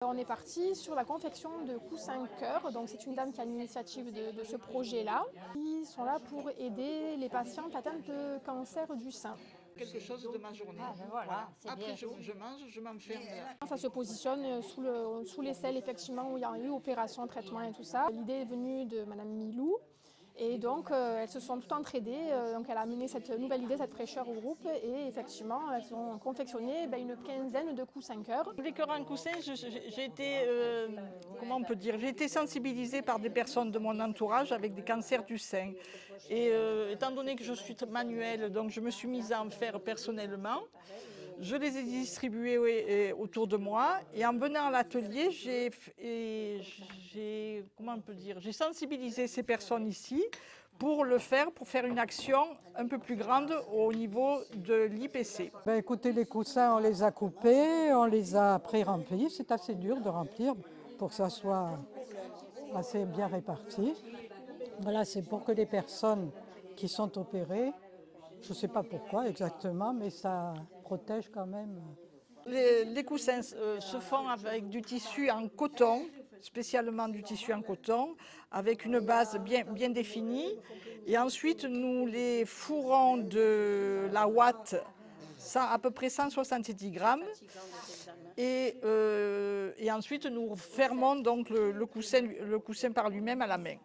on est parti sur la confection de coussins cœur. Donc c'est une dame qui a l'initiative de ce projet-là. Ils sont là pour aider les patientes atteintes de cancer du sein. Quelque chose de ma journée. Ah, ben voilà, c'est Après, bien. je mange, je m'enferme. Ça se positionne sous les selles, effectivement, où il y a eu opération, traitement et tout ça. L'idée est venue de Madame Milou. Et donc, elles se sont toutes entraidées. Donc, elle a amené cette nouvelle idée, cette fraîcheur au groupe. Et effectivement, elles ont confectionné une quinzaine de coussins cœur. Les cœurs en coussin, j'ai été, comment on peut dire, j'ai été sensibilisée par des personnes de mon entourage avec des cancers du sein. Et étant donné que je suis manuelle, donc je me suis mise à en faire personnellement. Je les ai distribués autour de moi et en venant à l'atelier, comment on peut dire, j'ai sensibilisé ces personnes ici pour faire une action un peu plus grande au niveau de l'IPC. Écoutez, les coussins, on les a coupés, on les a pré-remplis. C'est assez dur de remplir pour que ça soit assez bien réparti. Voilà, c'est pour que les personnes qui sont opérées, je ne sais pas pourquoi exactement, mais ça protège quand même. Les coussins se font avec du tissu en coton, spécialement du tissu en coton, avec une base bien définie. Et ensuite, nous les fourrons de la ouate à peu près 170 grammes. Et ensuite, nous fermons donc le coussin par lui-même à la main.